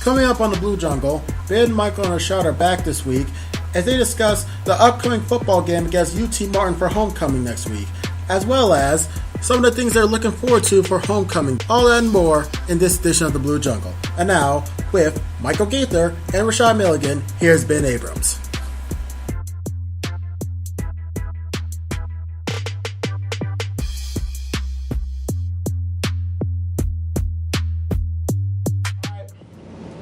Coming up on the Blue Jungle, Ben, Michael, and Rashad are back this week as they discuss the upcoming football game against UT-Martin for homecoming next week, as well as some of the things they're looking forward to for homecoming. All that and more in this edition of the Blue Jungle. And now, with Michael Gaither and Rashad Milligan, here's Ben Abrams.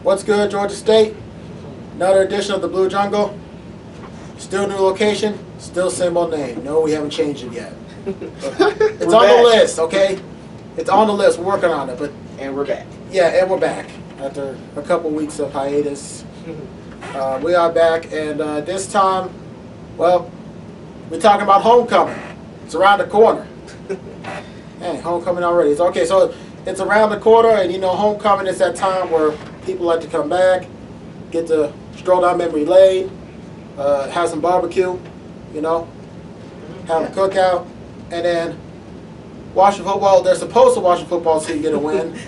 What's good, Georgia State? Another edition of the Blue Jungle. Still new location, still same old name. No, we haven't changed it yet. It's on the list, okay? It's on the list. We're working on it, and we're back. Yeah, and we're back after a couple weeks of hiatus. We are back, and this time, well, we're talking about homecoming. It's around the corner. Hey, homecoming already. It's okay. So it's around the corner, and you know, homecoming is that time where people like to come back, get to stroll down memory lane, have some barbecue, you know, have a cookout, and then watch the football. They're supposed to watch the football so you get a win.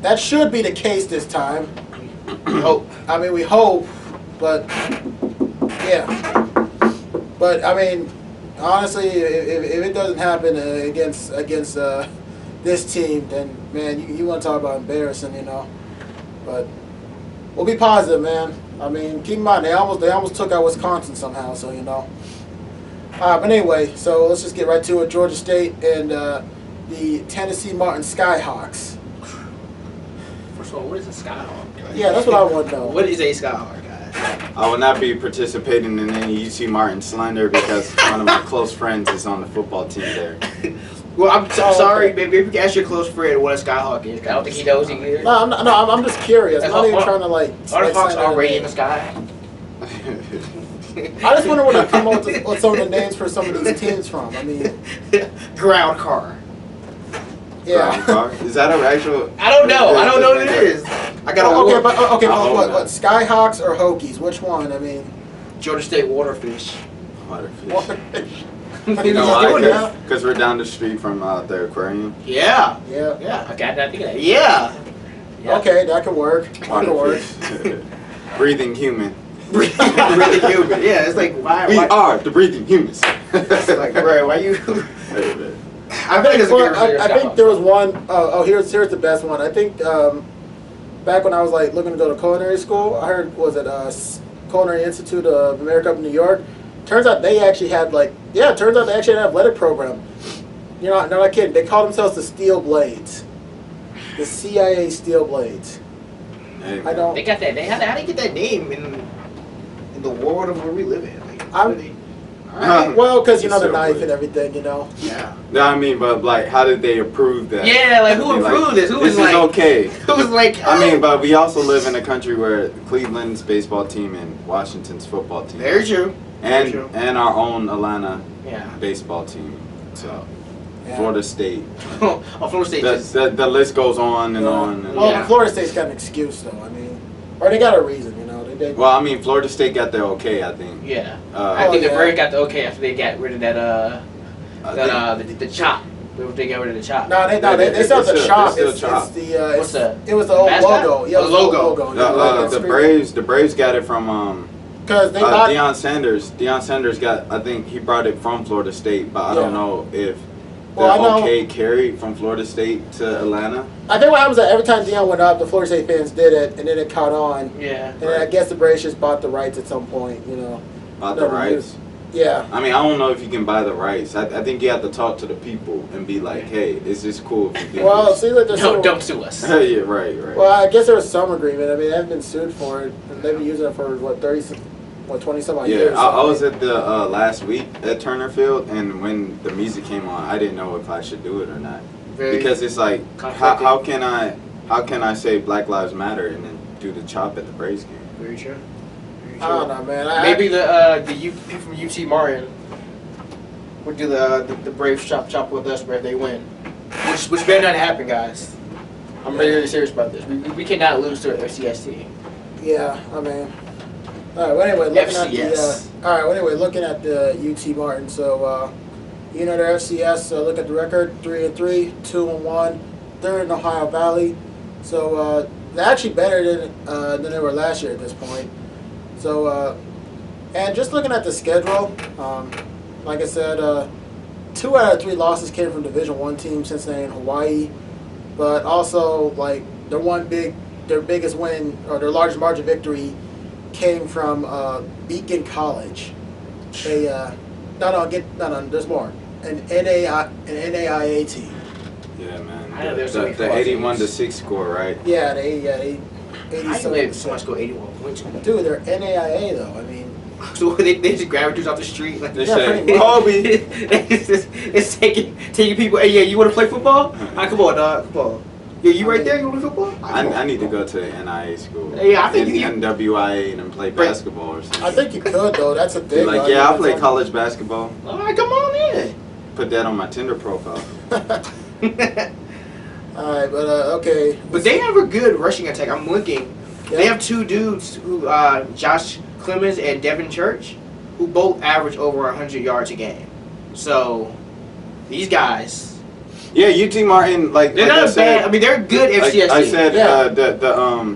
That should be the case this time. We hope. I mean, we hope, but yeah. But I mean, honestly, if it doesn't happen against this team, then man, you want to talk about embarrassing, you know. But we'll be positive, man. I mean, keep in mind they almost took out Wisconsin somehow, so you know. But anyway, so let's just get right to it. Georgia State and the Tennessee-Martin Skyhawks. First of all, what is a Skyhawk? Yeah, that's what I want to know. What is a Skyhawk, guys? I will not be participating in any UT-Martin slander because one of my close friends is on the football team there. Well, I'm sorry, maybe you can ask your close friend what a Skyhawk is. I don't think he knows either. No, I'm just curious. I'm not even trying to like. Are the Hawks already in the sky? I just wonder where they come up with some of the names for some of these teams from. I mean, Ground car. Yeah. Ground car? Is that an actual? I don't know. I don't know what it is. I got a but what? Skyhawks or Hokies? Which one? I mean, Georgia State Waterfish. Waterfish. You know why? Because we're down the street from the aquarium. Yeah. Yeah. Okay, I didn't think of that. Yeah. Okay, that could work. That could work. Breathing human. Breathing human. Yeah, it's like why? We are the breathing humans. It's like, bro, why you? I think there was one. Here's the best one. I think back when I was like looking to go to culinary school, I heard Culinary Institute of America up in New York. Turns out they actually had an athletic program. You know, no, not kidding. They call themselves the Steel Blades, the CIA Steel Blades. Hey, I don't. They got that. How do you get that name in the world of where we live in? Well, because you know the knife and everything, you know. Yeah. No, I mean, but like, how did they approve that? Yeah, like who approved this? Who was like? This is okay. Who was like? I mean, but we also live in a country where Cleveland's baseball team and Washington's football team. Very true. And our own Atlanta baseball team. So Florida State. Florida State. The list goes on and on. And well, Florida State's got an excuse though. I mean, or they got a reason, you know. Well, I mean, Florida State got their okay, I think. Yeah. I think the Braves got the okay after they got rid of that the chop. They got rid of the chop. No, they still have the chop. It was the old logo. Yeah, the logo. The Braves got it from because they Deion Sanders. Deion Sanders got. I think he brought it from Florida State, but I don't know if the carried from Florida State to Atlanta. I think what happens is that every time Deion went up, the Florida State fans did it, and then it caught on. Yeah. And I guess the Braves just bought the rights at some point, you know. Bought the rights? Yeah. I mean, I don't know if you can buy the rights. I think you have to talk to the people and be like, hey, is this cool if you do this? See, like don't sue us. Yeah, right. Well, I guess there was some agreement. I mean, they haven't been sued for it. And they've been using it for, 20-some-odd years. Yeah, I was at the last week at Turner Field, and when the music came on, I didn't know if I should do it or not. Because it's like, how can I say Black Lives Matter and then do the chop at the Braves game? Very true. I don't know, man. Maybe the people from UT Martin would do the Braves chop with us if they win, which better not happen, guys. I'm really serious about this. We cannot lose to FCS. Yeah, I mean. All right. Well, anyway, looking at the UT Martin. So, their FCS. Look at the record: 3-3, 2-1. They're in Ohio Valley. So they're actually better than they were last year at this point. So and just looking at the schedule, like I said, 2 out of 3 losses came from Division I teams, Cincinnati and Hawaii. But also, like their biggest win or their largest margin victory came from Beacon College. There's more. An NAIA team. Yeah, man. I know there's The 81-6 score, right? Yeah, they 87. Someone scored 81 points. Dude, they're NAIA though. I mean, So they just grab dudes off the street like They Yeah, say, pretty much. Kobe. it's taking people. Hey, yeah, you want to play football? Come on, dog. Come on. Yeah, you right there. You want to play football? I need to go to the NIA school. Yeah, I think you- NWIA and play basketball or something. I think you could though. That's a Be thing. like, though. yeah, I play That's college basketball. All right, come on in. Put that on my Tinder profile. All right, but okay. But they have a good rushing attack. I'm looking. They Yeah. have 2 dudes who, Josh Clemens and Devin Church, who both average over 100 yards a game. So these guys, Yeah, UT Martin, like they're like not I said, bad. I mean, they're a good FCS Like I team. said, Yeah.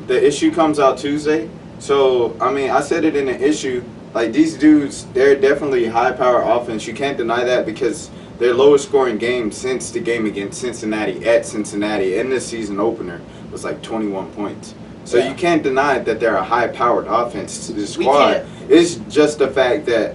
the issue comes out Tuesday. So I mean, I said it in the issue. Like these dudes, they're definitely high power offense. You can't deny that because their lowest scoring game since the game against Cincinnati at Cincinnati in the season opener was like 21 points. So Yeah. you can't deny that they're a high powered offense. The We squad can't. is just the fact that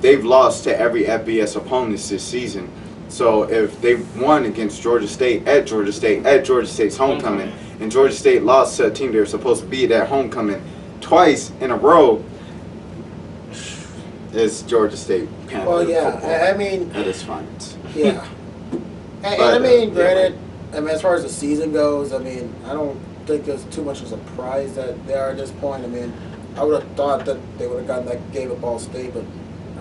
they've lost to every FBS opponents this season. So if they won against Georgia State at Georgia State's homecoming, and Georgia State lost to a team they were supposed to beat at homecoming twice in a row, it's Georgia State Panther Well, yeah. football I mean, at its finest. yeah. And But, I mean, yeah, granted, I mean, as far as the season goes, I mean, I don't think there's too much of a surprise that they are at this point. I mean, I would have thought that they would have gotten that game at Ball State, but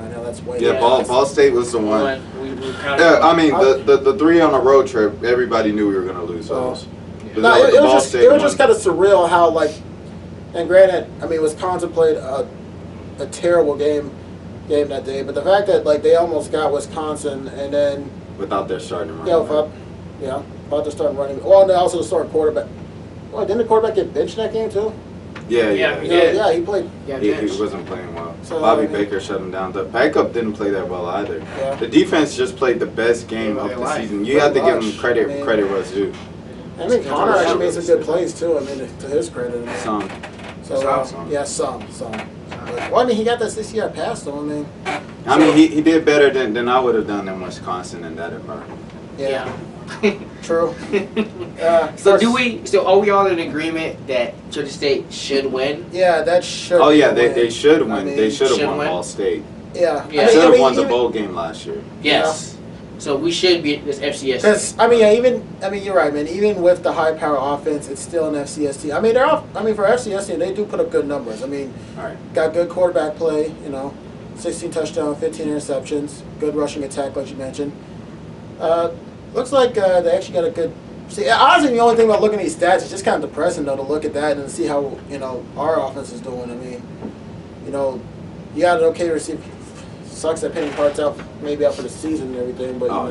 I know that's way. Yeah, past. Ball State was the one. We counted Yeah, I mean, I- the 3 on a road trip, everybody knew we were gonna lose those. But No, that it the was Ball just State it was one. just kind of surreal how like, and granted, I mean, Wisconsin played a terrible game that day, but the fact that like they almost got Wisconsin and then without their starting running yeah, back. about to start running. Well, and they also started quarterback. Well, didn't the quarterback get benched that game too? Yeah, Yeah, Yeah, he played. Yeah, He bench. wasn't playing well. So, Bobby I mean- Baker shut him down. The backup didn't play that well either. Yeah. The defense just played the best game Yeah, of they the lied. season. You have to give him Much. credit. I mean- Credit was due. I mean, Connor actually made some good plays too. I mean, to his credit. I mean. Some. So Some. yeah, some. But, well, I mean, he got that 60-yard pass though. I mean, I mean, he did better than I would have done in Wisconsin in that environment. yeah, Yeah. true. So first- do we? So are we all in agreement that Georgia State should win? Yeah, that should. Oh be yeah, a they win. should I win. mean, They should should have won win. Ball State. Yeah, Yeah. Should have won the even- bowl game last year. Yes. So we should be this FCS. Because you're right, man. Even with the high power offense, it's still an FCS team. I mean, for FCS team, they do put up good numbers. I mean, All right. got good quarterback play. 16 touchdowns, 15 interceptions, good rushing attack, like you mentioned. Looks like they actually got a good. See, honestly, the only thing about looking at these stats is just kind of depressing, though, to look at that and see how our offense is doing. I mean, you got an okay receiver. Sucks that Penny Hart's out for the season and everything, but Oh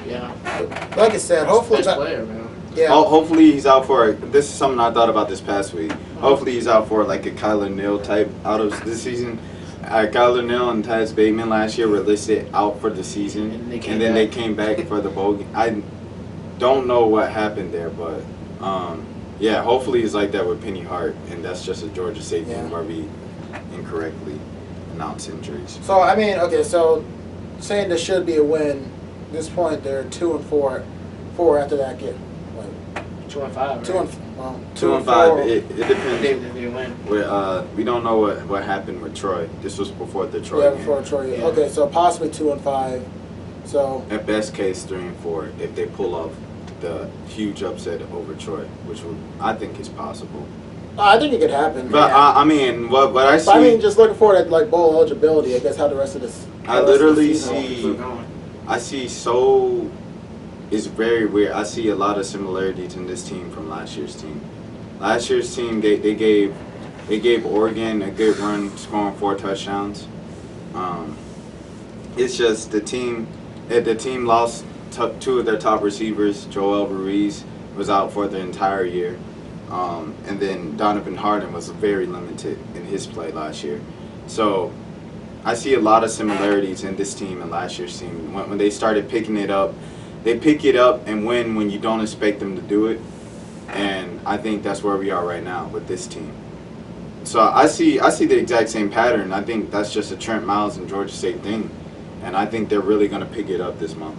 yeah. yeah. like I said, hopefully, Best player, man. yeah. Hopefully he's out for. This is something I thought about this past week. Hopefully he's out for like a Kyler Neal type out of this season. Kyler Neal and Taz Bateman last year were listed out for the season, And they and then they came back for the bowl game. I don't know what happened there, but yeah, hopefully it's like that with Penny Hart, and that's just a Georgia State thing Yeah. where we incorrectly announce injuries. So I mean, okay, so saying this should be a win. At this point, they're 2-4 after that game. Like 2-5. 2-5. It depends. They win. We don't know what happened with Troy. This was before the Troy Yeah, game. before Troy. Yeah. Okay, so possibly 2-5. So At best case, 3-4 if they pull off the huge upset over Troy, which I think is possible. I think it could happen. But I mean, what I see, But I mean, just looking forward at like bowl eligibility. I guess how the rest of this. I the rest of the literally season- see. I see so. It's very weird. I see a lot of similarities in this team from last year's team. Last year's team, they gave Oregon a good run, scoring 4 touchdowns. It's just the team. The team lost 2 of their top receivers. Joel Ruiz was out for the entire year. And then Donovan Harden was very limited in his play last year. So I see a lot of similarities in this team and last year's team. When they started picking it up, they pick it up and win when you don't expect them to do it. And I think that's where we are right now with this team. So I see the exact same pattern. I think that's just a Trent Miles and Georgia State thing. And I think they're really going to pick it up this month.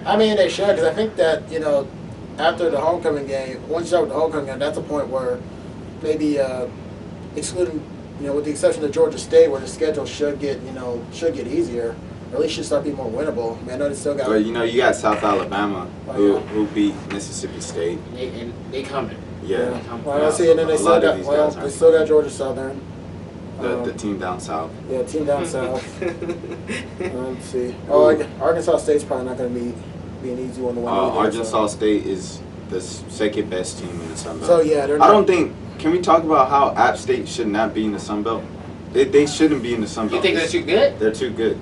I mean, they should, because I think that, after the homecoming game, once you start with the homecoming game, that's a point where maybe excluding, with the exception of Georgia State, where the schedule should get easier, or at least should start being more winnable. I mean, I know they still got. But you got South Alabama who beat Mississippi State. They coming. Yeah. Well, I see, and then they still got Georgia Southern. The team down south. Yeah, team down south. Let's see. Arkansas State's probably not going to be an easy one to win. Arkansas State is the second best team in the Sun Belt. So yeah, I don't think. Can we talk about how App State should not be in the Sun Belt? They shouldn't be in the Sun Belt. You think they're too good? They're too good.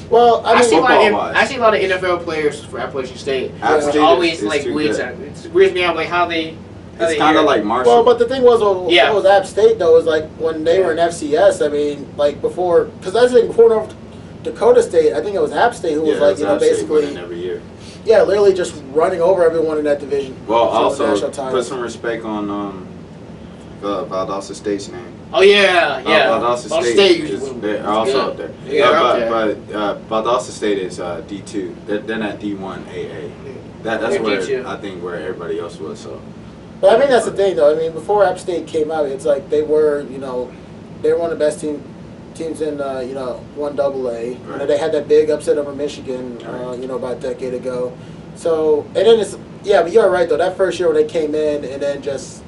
Well, I see a lot of NFL players for Appalachian State. App State always is too weird. good. It weirds me out how they. It's kind of like Marshall. Well, but the thing was, what was App State though, is when they were in FCS. I mean, before, because I think before North Dakota State, I think it was App State who was basically every year. Yeah, literally just running over everyone in that division. Well, also put some respect on Valdosta State's name. Oh yeah. Valdosta State they're also up there. But Valdosta State is D2. They're not D1 AA. That's where D2. I think where everybody else was. So. But I think that's the thing, though. I mean, before App State came out, it's like they were, they were one of the best teams in, 1AA. Right. They had that big upset over Michigan, about a decade ago. So, and then but you're right, though. That first year when they came in and then just,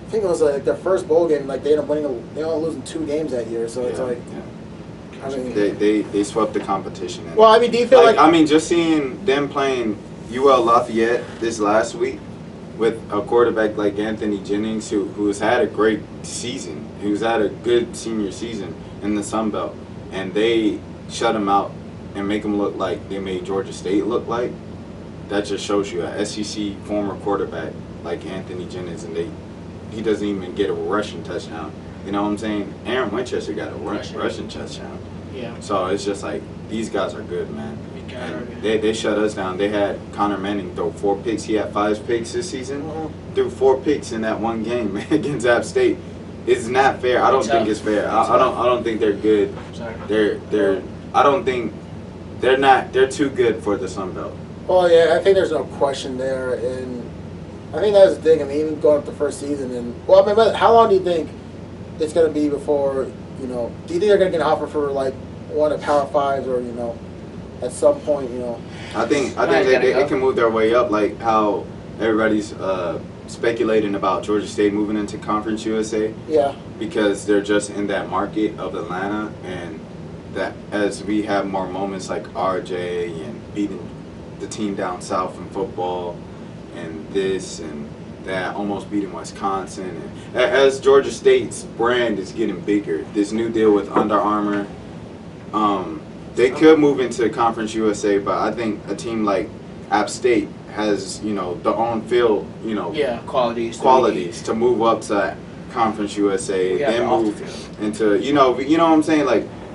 I think it was their first bowl game, they ended up winning, they only losing 2 games that year. So it's I mean. They swept the competition. Well, I mean, do you feel I mean, just seeing them playing UL Lafayette this last week, with a quarterback like Anthony Jennings, who has had a great season, who's had a good senior season in the Sun Belt, and they shut him out and make him look like they made Georgia State look like, that just shows you a SEC former quarterback like Anthony Jennings, and he doesn't even get a rushing touchdown. You know what I'm saying? Aaron Winchester got a rushing touchdown. Yeah. So it's just these guys are good, man. They shut us down. They had Connor Manning throw 4 picks. He had 5 picks this season. Threw 4 picks in that one game against App State. It's not fair. I don't think it's fair. I don't think they're good. I don't think they're too good for the Sun Belt. Well, yeah, I think there's no question there, and I think that's the thing. I mean, even going up the first season, and how long do you think it's going to be before do you think they're going to get an offer for one of Power Fives or at some point, I think they can move their way up, like how everybody's speculating about Georgia State moving into Conference USA. Yeah. Because they're just in that market of Atlanta, and that as we have more moments like RJ and beating the team down south in football, and this and that, almost beating Wisconsin, and as Georgia State's brand is getting bigger, this new deal with Under Armour. They could move into Conference USA, but I think a team like App State has, the on-field, qualities to move up to Conference USA, then move into, you know what I'm saying?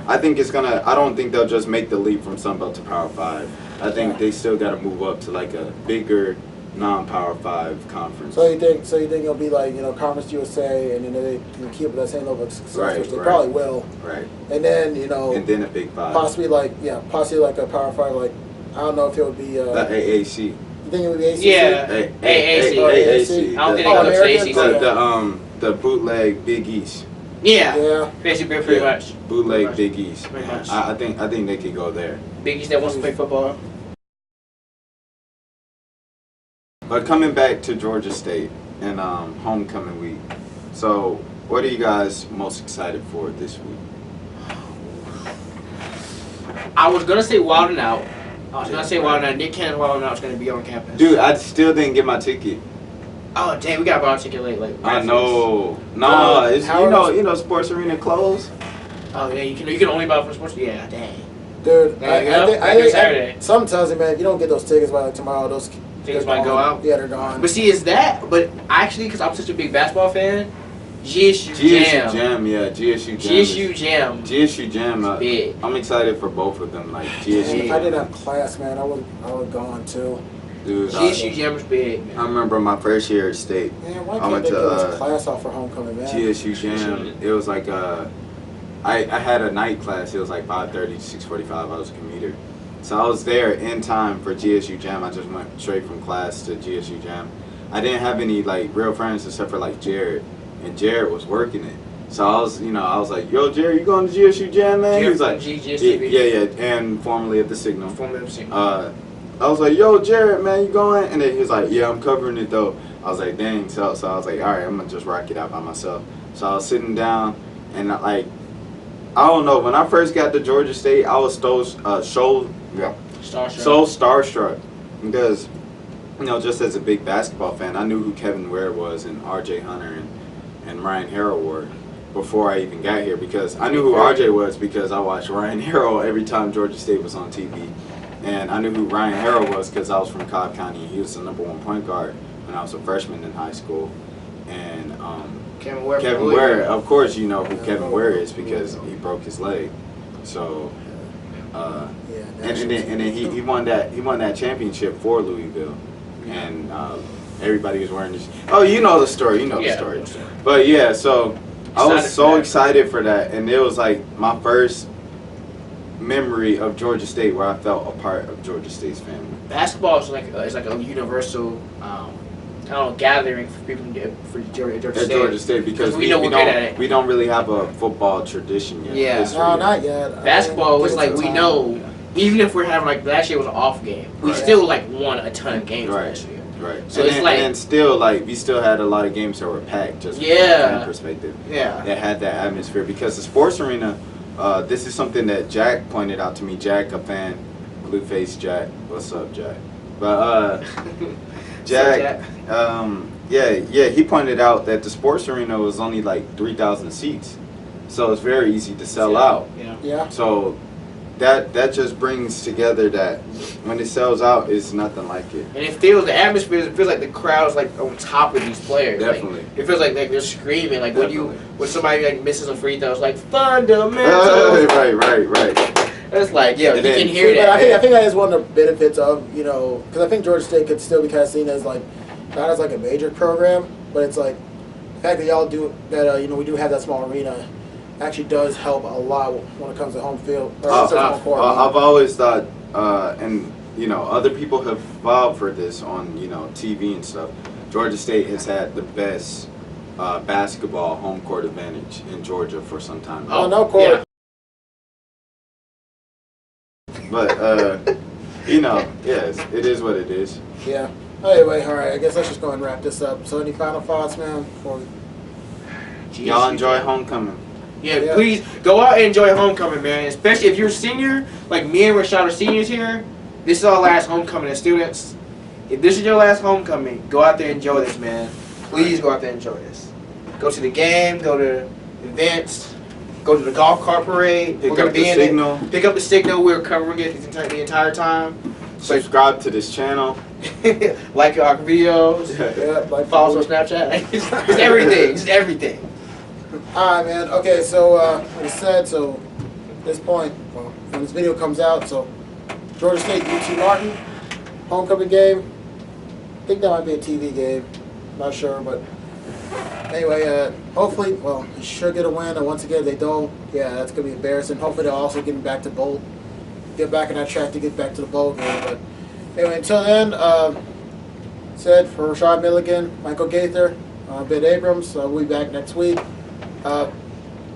I think I don't think they'll just make the leap from Sun Belt to Power 5. I think they still got to move up to a bigger non-Power 5 conference. So you think it'll be Conference USA, and then they can keep that same level of success, which they probably will. Right. And then and then a Big 5. Possibly a Power 5. I don't know if it would be the AAC. You think it would be ACC? Yeah. AAC. I don't think it goes to ACC. The bootleg Big East. Yeah. Basically, pretty much. Bootleg Big East. Pretty much. I think they could go there. Big East that wants to play football. But coming back to Georgia State and homecoming week, so what are you guys most excited for this week? I was gonna say Wild 'N Out. Nick Cannon's Wild 'N Out is gonna be on campus. Dude, I still didn't get my ticket. Oh dang, we got to buy a ticket late. I know. No, it's you know Sports Arena closed. Oh yeah, you can only buy from Sports. Yeah, dang. Dude, I think something tells me, man, if you don't get those tickets by tomorrow, those Things might go out. Yeah, they're gone. But see, but actually, because I'm such a big basketball fan, GSU Jam. GSU Jam. GSU Jam. Big. I'm excited for both of them. Like GSU. If I didn't have class, man, I would have gone too. Dude, GSU Jam was big. Man. I remember my first year at state. Man, why can't they give us class off for homecoming, man? GSU Jam. It was like I had a night class. It was like 5:30 to 6:45. I was a commuter. So I was there in time for GSU Jam. I just went straight from class to GSU Jam. I didn't have any like real friends except for like Jared, and Jared was working it. So I was like, yo, Jared, you going to GSU Jam, man? He was like, yeah, and formerly at the Signal. I was like, yo, Jared, man, you going? And then he was like, yeah, I'm covering it though. I was like, dang. So I was like, all right, I'm gonna just rock it out by myself. So I was sitting down, and like, I don't know. When I first got to Georgia State, I was so starstruck because, just as a big basketball fan, I knew who Kevin Ware was and R.J. Hunter and Ryan Harrell were before I even got here, because I knew who R.J. was because I watched Ryan Harrell every time Georgia State was on TV. And I knew who Ryan Harrell was because I was from Cobb County. He was the #1 point guard when I was a freshman in high school. And Kevin Ware, of course you know who Kevin Ware is because he broke his leg. So, and then he won that championship for Louisville, and everybody was wearing this. Oh, you know the story. The story. But yeah, so I was so excited for that, and it was like my first memory of Georgia State where I felt a part of Georgia State's family. Basketball is like a universal gathering for people for Georgia State. Georgia State because we don't really have a football tradition yet. Yeah, no, not yet. Basketball was like we know, even if we're having like last year was an off game, we still like won a ton of games last year. Right. So and still we still had a lot of games that were packed. Just from a fan perspective. Yeah. That had that atmosphere because the sports arena. This is something that Jack pointed out to me. Jack, a fan, Blueface Jack. What's up, Jack? But Jack, he pointed out that the sports arena was only like 3,000 seats, so it's very easy to sell out. Yeah. So that just brings together that when it sells out, it's nothing like it. And the atmosphere. It feels like the crowd's like on top of these players. Definitely. Like, it feels like they're screaming. Like when somebody like misses a free throw, it's like fundamentals. Right. It's like you can hear that. I think that is one of the benefits of because I think Georgia State could still be kind of seen as like not as like a major program, but it's like the fact that y'all do that. We do have that small arena. Actually does help a lot when it comes to home field. Home court. I've always thought, and other people have filed for this on TV and stuff. Georgia State has had the best basketball home court advantage in Georgia for some time. Oh, no court. Yeah. But yes, it is what it is. Yeah. Anyway, all right. I guess let's just go and wrap this up. So, any final thoughts, man? Y'all enjoy homecoming. Yeah, please go out and enjoy homecoming, man. Especially if you're a senior, like me and Rashad are seniors here. This is our last homecoming as students. If this is your last homecoming, go out there and enjoy this, man. Please go out there and enjoy this. Go to the game, go to events, go to the golf cart parade. Pick up the signal. Pick up the signal. We're covering it the entire time. Subscribe to this channel. Like our videos. Follow us on Snapchat. Just everything. Just everything. Alright, man. Okay, so like I said, so at this point, when this video comes out, so Georgia State, UT-Martin, homecoming game. I think that might be a TV game. Not sure, but anyway, hopefully, they should get a win. And once again, if they don't, that's going to be embarrassing. Hopefully, they'll also get back to bowl. Get back on that track to get back to the bowl game. But anyway, until then, said for Rashad Milligan, Michael Gaither, Ben Abrams, we'll be back next week. Are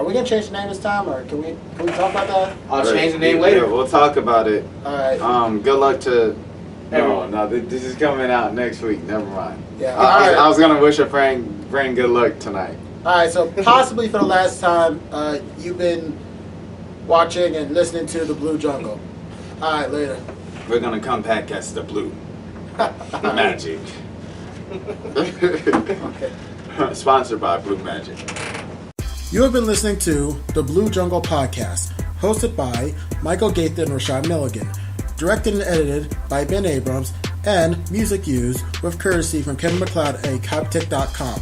we gonna change the name this time, or can we talk about that? I'll change the name later. We'll talk about it. All right. Good luck to. No, this is coming out next week. Never mind. Yeah. I was gonna wish a friend good luck tonight. All right. So possibly for the last time, you've been watching and listening to the Blue Jungle. All right. Later. We're gonna come back as the Blue Magic. Okay. Sponsored by Blue Magic. You have been listening to the Blue Jungle Podcast, hosted by Michael Gaither and Rashad Milligan, directed and edited by Ben Abrams, and music used with courtesy from Kevin McLeod at Coptic.com.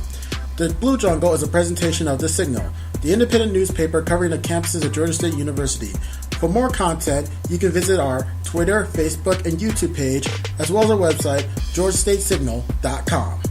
The Blue Jungle is a presentation of The Signal, the independent newspaper covering the campuses of Georgia State University. For more content, you can visit our Twitter, Facebook, and YouTube page, as well as our website, georgiastatesignal.com.